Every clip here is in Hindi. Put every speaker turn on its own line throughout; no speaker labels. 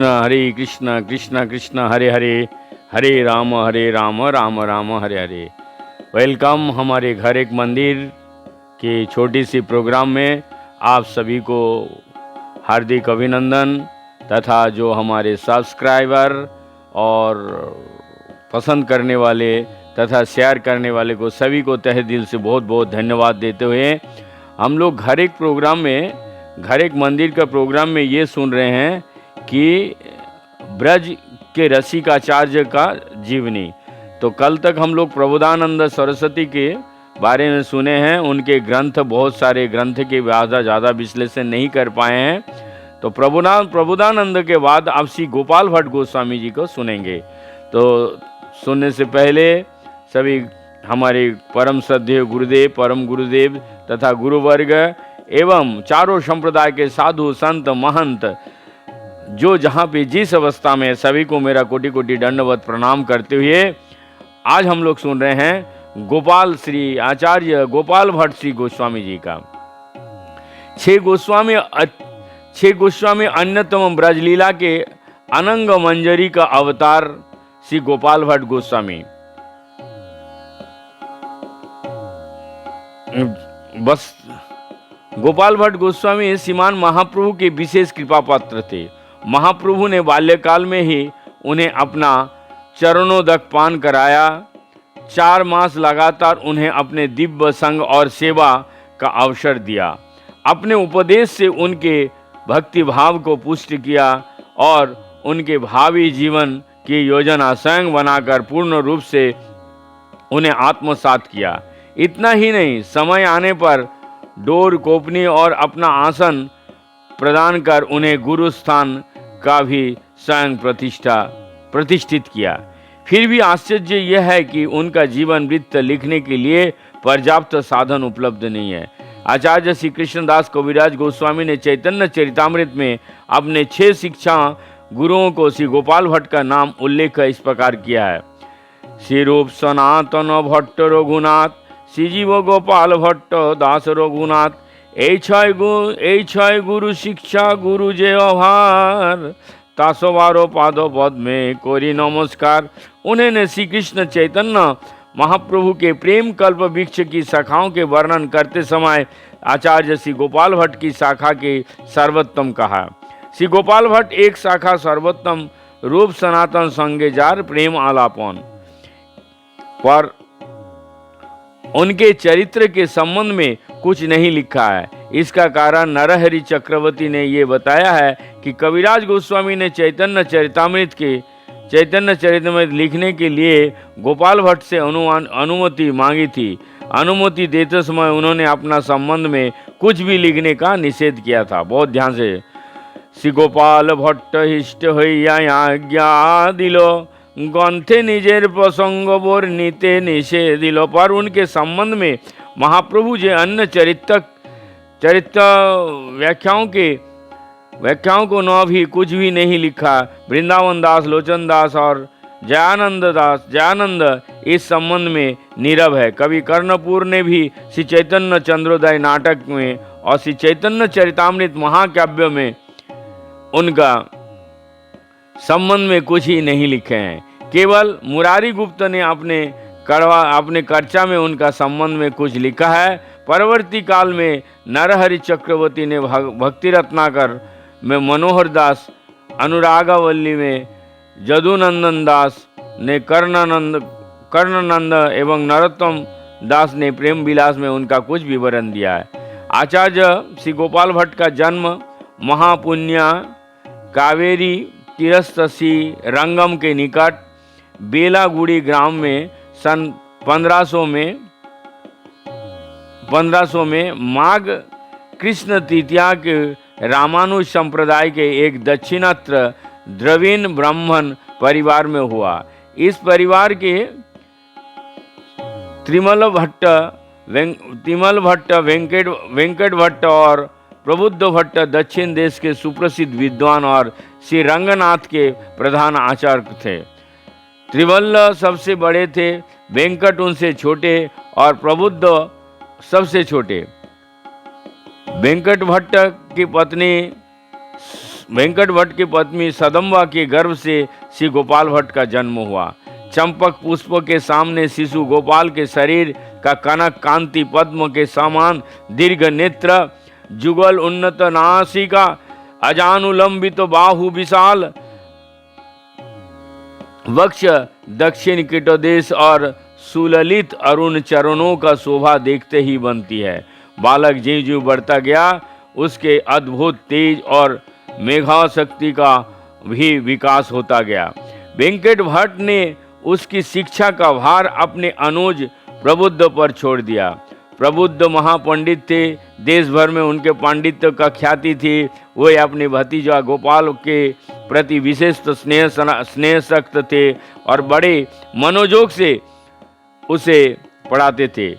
हरे कृष्णा कृष्णा कृष्णा हरे हरे, हरे राम राम राम हरे हरे। वेलकम हमारे घर एक मंदिर के छोटी सी प्रोग्राम में आप सभी को हार्दिक अभिनंदन तथा जो हमारे सब्सक्राइबर और पसंद करने वाले तथा शेयर करने वाले को सभी को तहे दिल से बहुत बहुत धन्यवाद देते हुए हम लोग घर एक मंदिर का प्रोग्राम में ये सुन रहे हैं कि ब्रज के रसिकाचार्य का जीवनी। तो कल तक हम लोग प्रबोधानंद सरस्वती के बारे में सुने हैं। उनके ग्रंथ, बहुत सारे ग्रंथ के ज़्यादा विश्लेषण नहीं कर पाए हैं। तो प्रबोधानंद के बाद आप श्री गोपाल भट्ट गोस्वामी जी को सुनेंगे। तो सुनने से पहले सभी हमारे परम श्रद्धेय गुरुदेव, परम गुरुदेव तथा गुरुवर्ग एवं चारों संप्रदाय के साधु संत महंत जो जहाँ पे जिस अवस्था में सभी को मेरा कोटि कोटि दंडवत प्रणाम करते हुए आज हम लोग सुन रहे हैं श्री आचार्य गोपाल भट्ट श्री गोस्वामी जी का। छह गोस्वामी अन्यतम ब्रजलीला के अनंग मंजरी का अवतार श्री गोपाल भट्ट गोस्वामी। बस गोपाल भट्ट गोस्वामी श्रीमान महाप्रभु के विशेष कृपा पात्र थे। महाप्रभु ने बाल्यकाल में ही उन्हें अपना चरणोदक पान कराया। 4 मास लगातार उन्हें अपने दिव्य संग और सेवा का अवसर दिया। अपने उपदेश से उनके भक्ति भाव को पुष्ट किया और उनके भावी जीवन की योजना स्वयं बनाकर पूर्ण रूप से उन्हें आत्मसात किया। इतना ही नहीं, समय आने पर डोर कोपनी और अपना आसन प्रदान कर उन्हें गुरु स्थान का भी स्वयं प्रतिष्ठित किया। फिर भी आश्चर्य यह है कि उनका जीवन वृत्त लिखने के लिए पर्याप्त साधन उपलब्ध नहीं है। आचार्य श्री कृष्णदास कविराज गोस्वामी ने चैतन्य चरितामृत में अपने 6 शिक्षा गुरुओं को श्री गोपाल भट्ट का नाम उल्लेख इस प्रकार किया है। श्री रूप सनातन भट्ट रघुनाथ, श्री जीव गोपाल भट्ट दास रघुनाथ, এই ছয় গুরু শিক্ষা গুরু যে অভার, তাসবারো পাদ পদ্মে करी नमस्कार। उन्होंने श्री कृष्ण चैतन्य महाप्रभु के प्रेम कल्प वृक्ष की शाखाओं के वर्णन करते समय आचार्य श्री गोपाल भट्ट की शाखा के सर्वोत्तम कहा। श्री गोपाल भट्ट एक शाखा सर्वोत्तम रूप सनातन संगे जार प्रेम आलापन पर उनके चरित्र के संबंध में कुछ नहीं लिखा है। इसका कारण नरहरि चक्रवर्ती ने ये बताया है कि कविराज गोस्वामी ने चैतन्य चरितामृत लिखने के लिए गोपाल भट्ट से अनुमति मांगी थी। अनुमति देते समय उन्होंने अपना संबंध में कुछ भी लिखने का निषेध किया था। बहुत ध्यान से। श्री गोपाल भट्ट हिष्ट हইয়া आज्ञा दिलो, ग्रंथे निजेर प्रसंग वर्णिते निषेध दिलो। पर उनके संबंध में महाप्रभु जे अन्य चरित्र व्याख्याओं को न भी कुछ भी नहीं लिखा। वृंदावन दास, लोचन दास और जयानंद इस संबंध में नीरव है। कवि कर्णपुर ने भी श्री चैतन्य चंद्रोदय नाटक में और श्री चैतन्य चरितामृत महाकाव्य में उनका संबंध में कुछ ही नहीं लिखे हैं। केवल मुरारी गुप्त ने अपने कर्चा में उनका संबंध में कुछ लिखा है। परवर्ती काल में नरहरि चक्रवर्ती ने भक्ति रत्नाकर में मनोहर दास, अनुरागावल्ली में जदुनंदन दास ने कर्णनंद एवं नरोत्तम दास ने प्रेम विलास में उनका कुछ विवरण दिया है। आचार्य श्री गोपाल भट्ट का जन्म महापुण्य कावेरी तीरस्थ श्री रंगम के निकट बेलागुड़ी ग्राम में सन 1500 में माघ कृष्ण तृतीया के रामानुज संप्रदाय के एक दक्षिणात्र द्रविड़ ब्राह्मण परिवार में हुआ। इस परिवार के त्रिमल भट्ट, वेंकट भट्ट और प्रबुद्ध भट्ट दक्षिण देश के सुप्रसिद्ध विद्वान और श्री रंगनाथ के प्रधान आचार्य थे। त्रिवल्ल सबसे बड़े थे, वेंकट उनसे छोटे और प्रबुद्ध सबसे छोटे। वेंकट भट्ट की पत्नी वेंकट भट्ट की पत्नी सदम्बा के गर्भ से श्री गोपाल भट्ट का जन्म हुआ। चंपक पुष्प के सामने शिशु गोपाल के शरीर का कनक कांति पद्म के समान दीर्घ नेत्र, जुगल उन्नत नासिका, अजानुलंबित बाहु विशाल वक्ष, दक्षिण कीटोदेश और सुललित अरुण चरणों का शोभा देखते ही बनती है। बालक ज्यों ज्यों बढ़ता गया उसके अद्भुत तेज और मेधाशक्ति का भी विकास होता गया। वेंकट भट्ट ने उसकी शिक्षा का भार अपने अनुज प्रबुद्ध पर छोड़ दिया। प्रबुद्ध महापंडित थे, देश भर में उनके पांडित्य का ख्याति थी। वे अपने भतीजा गोपाल के प्रति विशेष स्नेह सक्त थे और बड़े मनोजोग से उसे पढ़ाते थे।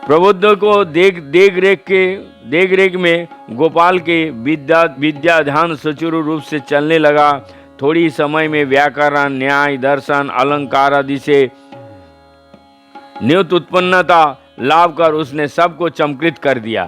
प्रबुद्ध को देख रेख में गोपाल के विद्या ध्यान सुचारू रूप से चलने लगा। थोड़ी समय में व्याकरण, न्याय, दर्शन, अलंकार आदि से न्यूत उत्पन्नता लाभ कर उसने सबको चमकृत कर दिया।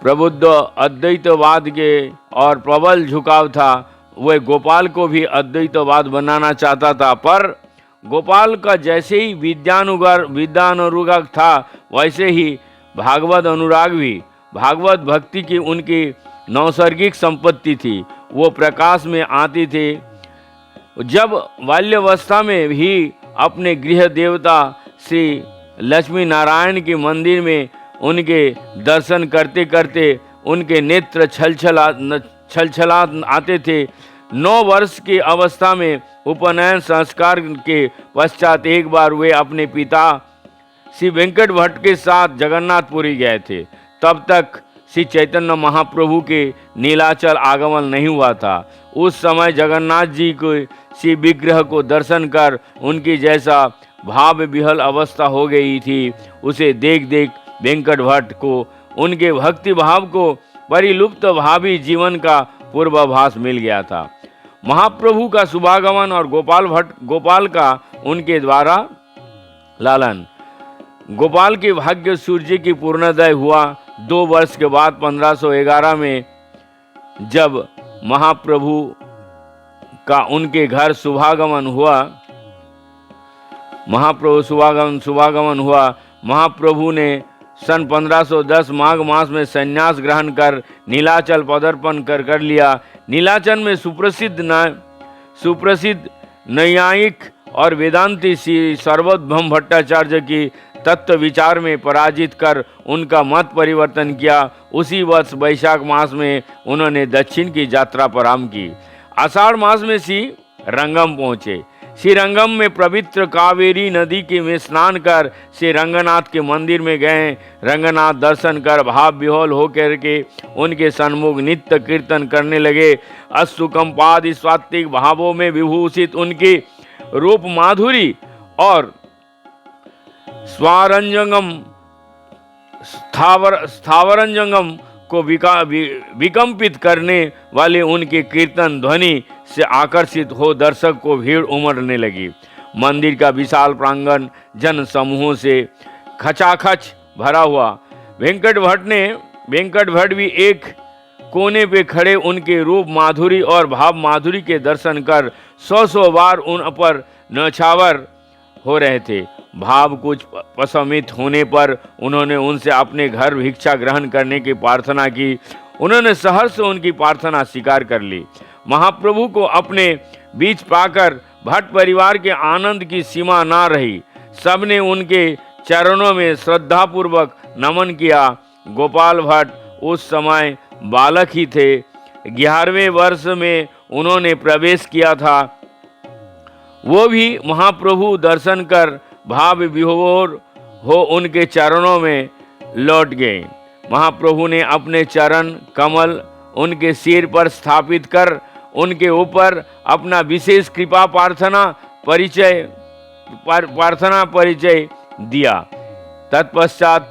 प्रबुद्ध अद्वैतवाद के और प्रबल झुकाव था। वह गोपाल को भी अद्वैतवाद बनाना चाहता था, पर गोपाल का जैसे ही विद्यानुराग था वैसे ही भागवत अनुराग भी। भागवत भक्ति की उनकी नैसर्गिक संपत्ति थी, वो प्रकाश में आती थी। जब बाल्यावस्था में ही अपने गृह देवता श्री लक्ष्मी नारायण के मंदिर में उनके दर्शन करते करते उनके नेत्र छलछला आते थे। 9 वर्ष की अवस्था में उपनयन संस्कार के पश्चात एक बार वे अपने पिता श्री वेंकट भट्ट के साथ जगन्नाथपुरी गए थे। तब तक श्री चैतन्य महाप्रभु के नीलाचल आगमन नहीं हुआ था। उस समय जगन्नाथ जी के श्री विग्रह को दर्शन कर उनकी जैसा भाव विहल अवस्था हो गई थी। उसे देख देख वेंकट भट्ट को उनके भक्ति भाव को परिलुप्त भावी जीवन का पूर्वाभास मिल गया था। महाप्रभु का शुभागमन और गोपाल का उनके द्वारा लालन। गोपाल के भाग्य सूर्य की पूर्णोदय हुआ। 2 वर्ष के बाद 1511 में जब महाप्रभु का उनके घर शुभागमन हुआ, महाप्रभु ने सन 1510 माघ मास में संन्यास ग्रहण कर नीलाचल पदार्पण कर लिया। नीलाचल में सुप्रसिद्ध नैयायिक और वेदांती श्री सर्वोत्तम भट्टाचार्य की तत्व विचार में पराजित कर उनका मत परिवर्तन किया। उसी वर्ष वैशाख मास में उन्होंने दक्षिण की यात्रा प्रारंभ की। आषाढ़ मास में श्री रंगम पहुँचे। श्री रंगम में पवित्र कावेरी नदी के में स्नान कर श्री रंगनाथ के मंदिर में गए। रंगनाथ दर्शन कर भाव विह्वल होकर के उनके सन्मुख नित्य कीर्तन करने लगे। अश्रुकंपादि सात्विक भावों में विभूषित उनकी रूप माधुरी और स्थावरंजंगम को विकंपित करने वाले उनके कीर्तन ध्वनि से आकर्षित हो दर्शक को भीड़ उमड़ने लगी। मंदिर का विशाल प्रांगण जन समूहों से खचाखच भरा हुआ। वेंकट भट्ट भी एक कोने पे खड़े उनके रूप माधुरी और भाव माधुरी के दर्शन कर 100 बार उन पर न्यौछावर हो रहे थे। भाव कुछ प्रशमित होने पर उन्होंने उनसे अपने घर भिक्षा ग्रहण करने की प्रार्थना की। उन्होंने सहर्ष उनकी प्रार्थना स्वीकार कर ली। महाप्रभु को अपने बीच पाकर भट्ट परिवार के आनंद की सीमा ना रही। सबने उनके चरणों में श्रद्धापूर्वक नमन किया। गोपाल भट्ट उस समय बालक ही थे। 11वें वर्ष में उन्होंने प्रवेश किया था। वो भी महाप्रभु दर्शन कर भाव विभोर हो उनके चरणों में लौट गए। महाप्रभु ने अपने चरण कमल उनके सिर पर स्थापित कर उनके ऊपर अपना विशेष कृपा प्रार्थना परिचय दिया। तत्पश्चात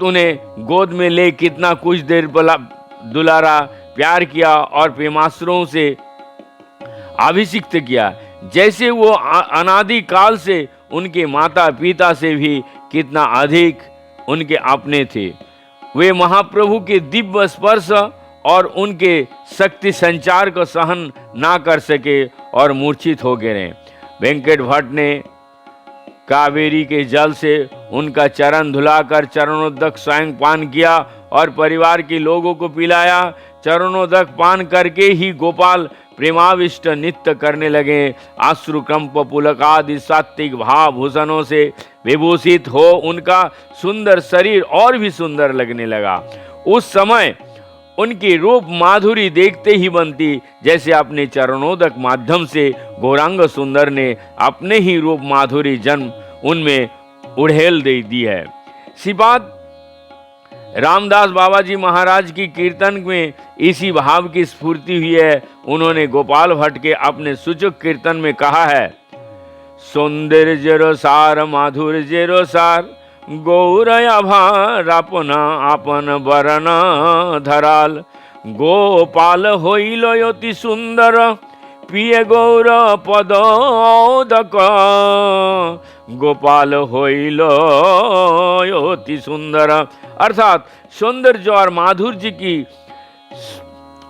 उन्हें गोद में ले कितना कुछ देर दुलारा प्यार किया और प्रेमास्त्रों से अभिषिक्त किया, जैसे वो अनादि काल से उनके माता पिता से भी कितना अधिक उनके अपने थे। वे महाप्रभु के दिव्य स्पर्श और उनके शक्ति संचार को सहन ना कर सके और मूर्छित हो गिरे। वेंकट भट्ट ने कावेरी के जल से उनका चरण धुलाकर चरणोदक स्वयं पान किया और परिवार के लोगों को पिलाया। चरणोदक पान करके ही गोपाल प्रेमाविष्ट नृत्य करने लगे। अश्रुकंप पुलकादि सात्विक भाव भूषणों से विभूषित हो उनका सुंदर शरीर और भी सुंदर लगने लगा। उस समय उनकी रूप माधुरी देखते ही बनती, जैसे अपने चरणोदक माध्यम से गौरांग सुंदर ने अपने ही रूप माधुरी जन्म उनमें उड़ेल दे दी है। सिपात रामदास बाबा जी महाराज की कीर्तन में इसी भाव की स्फूर्ति हुई है। उन्होंने गोपाल भट्ट के अपने सूचक कीर्तन में कहा है, सौंदर्य सार माधुर्य सार गौरया भार आपन वरण धराल गोपाल होइल अति सुंदर पिए गौर पदोदक गोपाल होइल अति सुंदर। अर्थात सौंदर्य और माधुर्य की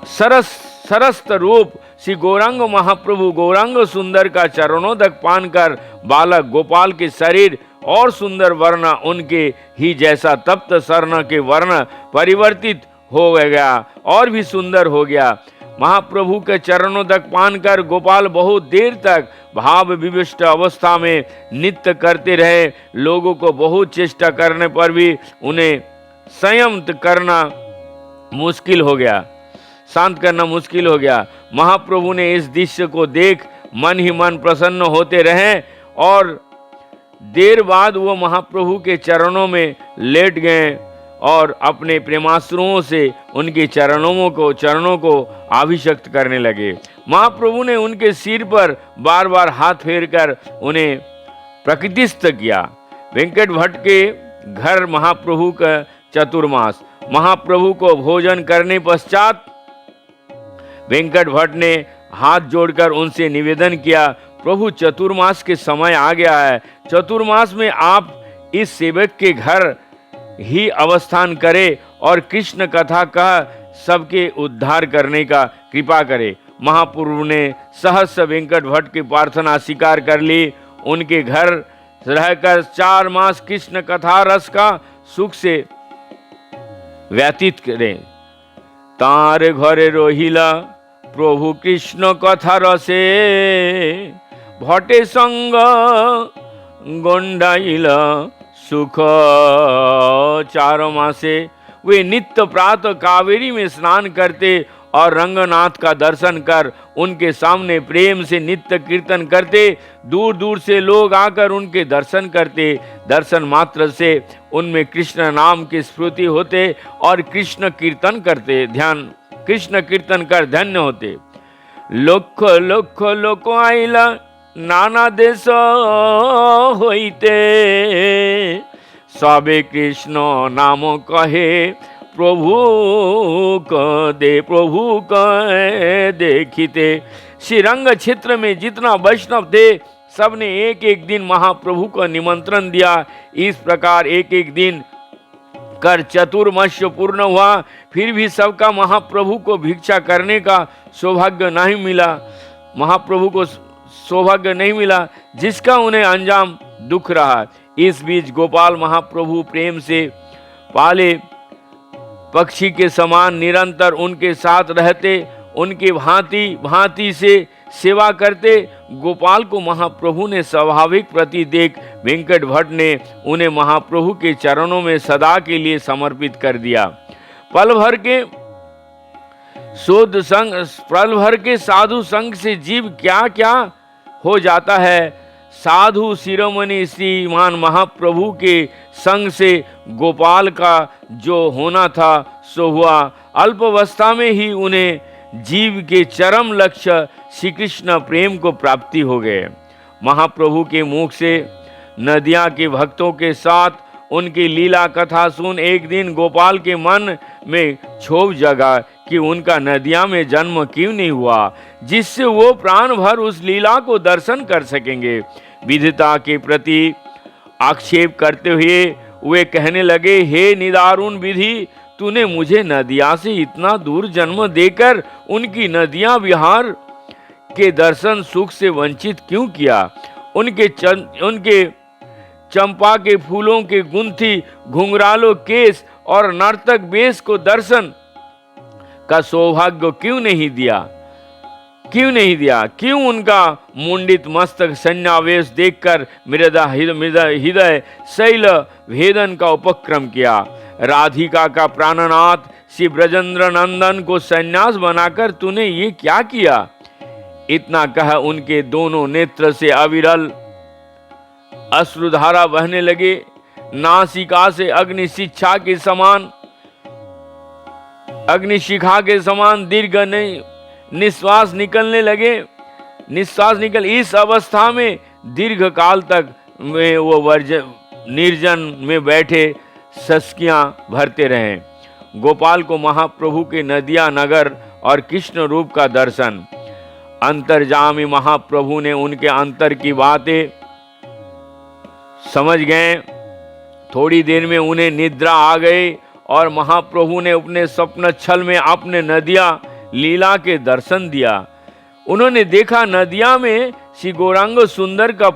सरस्त रूप श्री गौरांग महाप्रभु गौरांग सुंदर का चरणोदक पान कर बालक गोपाल के शरीर और सुंदर वर्ण उनके ही जैसा तप्त स्वर्ण के वर्ण परिवर्तित हो गया और भी सुंदर हो गया। महाप्रभु के चरणोदक पान कर गोपाल बहुत देर तक भाव विविष्ट अवस्था में नृत्य करते रहे। लोगों को बहुत चेष्टा करने पर भी उन्हें संयम करना मुश्किल हो गया, शांत करना मुश्किल हो गया। महाप्रभु ने इस दृश्य को देख मन ही मन प्रसन्न होते रहे और देर बाद वो महाप्रभु के चरणों में लेट गए और अपने प्रेमाश्रुओं से उनके चरणों को अभिषेक करने लगे। महाप्रभु ने उनके सिर पर बार बार हाथ फेरकर उन्हें प्रकृतिस्थ किया। वेंकट भट्ट के घर महाप्रभु का चतुर्मास। महाप्रभु को भोजन करने पश्चात वेंकट भट्ट ने हाथ जोड़कर उनसे निवेदन किया, प्रभु चतुर्मास के समय आ गया है। चतुर्मास में आप इस सेवक के घर ही अवस्थान करें और कृष्ण कथा का सबके उद्धार करने का कृपा करें। महाप्रभु ने सहर्ष वेंकट भट्ट की प्रार्थना स्वीकार कर ली। उनके घर रहकर 4 मास कृष्ण कथा रस का सुख से व्यतीत करें। तार घरे रहिला प्रभु कृष्ण कथा रसे भटे संग गोंडाइला सुख 4 मासे। वे नित्य प्रातः कावेरी में स्नान करते और रंगनाथ का दर्शन कर उनके सामने प्रेम से नित्य कीर्तन करते। दूर दूर से लोग आकर उनके दर्शन करते। दर्शन मात्र से उनमें कृष्ण नाम की स्फूर्ति होते और कृष्ण कीर्तन कर धन्य होते। लक्ष लक्ष लोक आइला नाना देश होइते सबे कृष्ण नाम कहे प्रभु क देखिते। श्रीरंग क्षेत्र में जितना वैष्णव थे सबने एक एक दिन महाप्रभु को निमंत्रण दिया। इस प्रकार एक एक दिन कर चतुर्मास्य पूर्ण हुआ। फिर भी सबका महाप्रभु को भिक्षा करने का सौभाग्य नहीं मिला। महाप्रभु को सौभाग्य नहीं मिला, जिसका उन्हें अंजाम दुख रहा। इस बीच गोपाल महाप्रभु प्रेम से पाले पक्षी के समान निरंतर उनके साथ रहते, उनकी भांति भांति से सेवा करते। गोपाल को महाप्रभु ने स्वाभाविक प्रति देख वेंकट भट्ट ने उन्हें महाप्रभु के चरणों में सदा के लिए समर्पित कर दिया। पल भर के साधु संग से जीव क्या क्या हो जाता है। साधु शिरोमणि श्रीमान महाप्रभु के संग से गोपाल का जो होना था सो हुआ। अल्पावस्था में ही उन्हें जीव के चरम लक्ष्य श्री कृष्ण प्रेम को प्राप्ति हो गए। महाप्रभु के मुख से नदियां के भक्तों के साथ उनकी लीला कथा सुन एक दिन गोपाल के मन में क्षोभ जगा कि उनका नदियां में जन्म क्यों नहीं हुआ, जिससे वो प्राण भर उस लीला को दर्शन कर सकेंगे। विधाता के प्रति आक्षेप करते हुए वे कहने लगे, हे निदारुण विधि, तूने मुझे नदिया से इतना दूर जन्म देकर उनकी नदियां विहार के दर्शन सुख से वंचित क्यों किया? उनके चंपा के फूलों के गुंथी घुंघरालो केस और नर्तक वेश को दर्शन का सौभाग्य क्यों नहीं दिया? क्यों उनका मुंडित मस्तक सन्यावेश देखकर मृदा हृदय शैल भेदन का उपक्रम किया? राधिका का प्राणनाथ श्री ब्रजेंद्र नंदन को सन्यास बनाकर तूने ये क्या किया? इतना कह उनके दोनों नेत्र से अविरल अश्रुधारा बहने लगे। नासिका से अग्निशिखा के समान दीर्घ निश्वास निकलने लगे। इस अवस्था में दीर्घ काल तक वो निर्जन में बैठे सस्कियां भरते रहे। गोपाल को महाप्रभु के नदिया नगर और कृष्ण रूप का दर्शन। अंतर्जामी महाप्रभु ने उनके अंतर की बातें समझ गए। थोड़ी देर में उन्हें निद्रा आ गई और महाप्रभु ने अपने स्वप्न छल में अपने नदिया लीला के दर्शन दिया। उन्होंने देखा नदिया में श्री गौरांग सुंदर का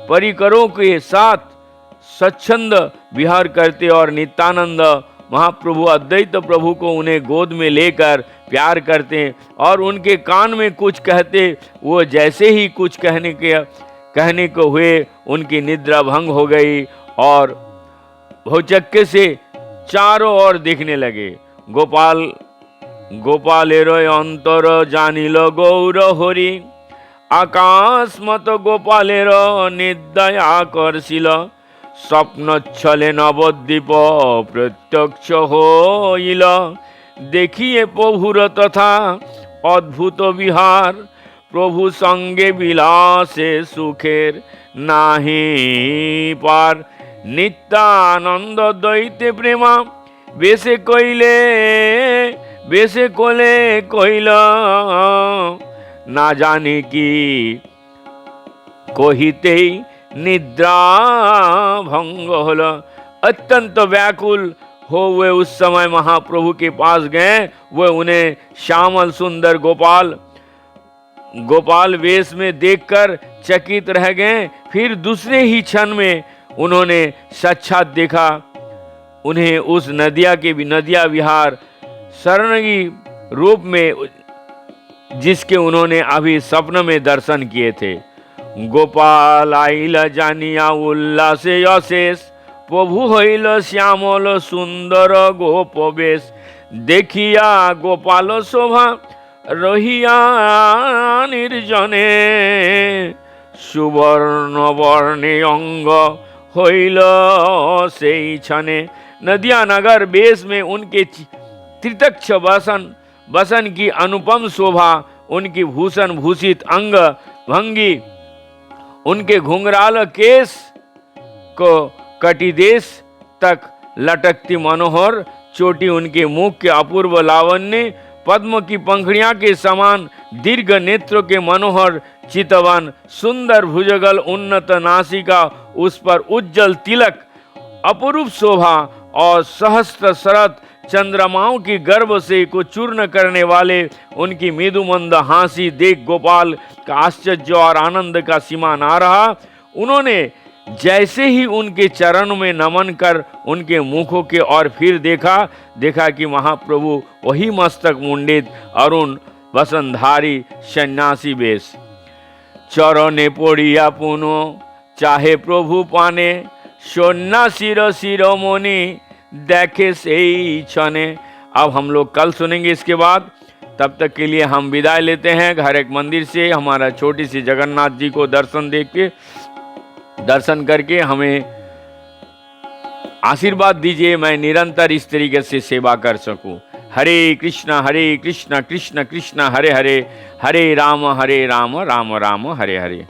परिकरों के साथ स्वच्छंद विहार करते और नित्यानंद महाप्रभु अद्वैत प्रभु को उन्हें गोद में लेकर प्यार करते और उनके कान में कुछ कहते। वो जैसे ही कुछ कहने को हुए उनकी निद्रा भंग हो गई और भौचक्के से चारों ओर देखने लगे। गोपालेर अंतर जानिल गौर हरि, आकाश मत गोपालेर निदया करसिल, स्वप्न छले नवद्वीप प्रत्यक्ष होइल, देखिए प्रभुर तथा अद्भुत विहार, प्रभु संगे বিলাসে সুখের নাহি পার, নিত্যানন্দ দ্বৈতে প্রেমা বেশে কোলে কইল, না জানি কি কহিতেই निद्रा भंग होल। अत्यंत व्याकुल हो वे उस समय महाप्रभु के पास गए। वे उन्हें श्यामल सुंदर गोपाल वेश में देखकर चकित रह गए। फिर दूसरे ही क्षण में उन्होंने साक्षात देखा उन्हें उस नदिया विहार शरणगी रूप में, जिसके उन्होंने अभी स्वप्न में दर्शन किए थे। गोपाल आइल जानिया उल्लासे अशेष, प्रभु हईल श्यामल सुंदर गोपवेश, देखिया गोपाल शोभा रहिया निर्जने, सुवर्ण वर्णे अंग हईल सेई क्षणे। नदिया नगर बेस में उनके त्रितक्ष बसन की अनुपम शोभा, उनकी भूषण भूषित अंग भंगी, उनके घुंघराल केस को कटिदेश तक लटकती मनोहर चोटी, उनके मुख के अपूर्व लावण्य, पद्म की पंखड़ियां के समान दीर्घ नेत्रों के मनोहर चितवन, सुंदर भुजगल, उन्नत नासिका, उस पर उज्जवल तिलक, अपूर्व शोभा और सहस्त्र शरत चंद्रमाओं की गर्भ से को चूर्ण करने वाले उनकी मृदुमंद हांसी देख गोपाल का आश्चर्य और आनंद का सीमा ना रहा। उन्होंने जैसे ही उनके चरणों में नमन कर उनके मुखों के ओर फिर देखा कि महाप्रभु वही मस्तक मुंडित अरुण वसनधारी सन्यासी वेश। चरणे पड़िया पुनो चाहे प्रभु पाने, सन्यासीर शिरोमणि देखे से ही क्षणे। अब हम लोग कल सुनेंगे इसके बाद। तब तक के लिए हम विदाई लेते हैं घर एक मंदिर से। हमारा छोटी सी जगन्नाथ जी को दर्शन करके हमें आशीर्वाद दीजिए, मैं निरंतर इस तरीके से सेवा कर सकूं। हरे कृष्णा कृष्ण कृष्ण हरे हरे, हरे राम राम राम हरे हरे।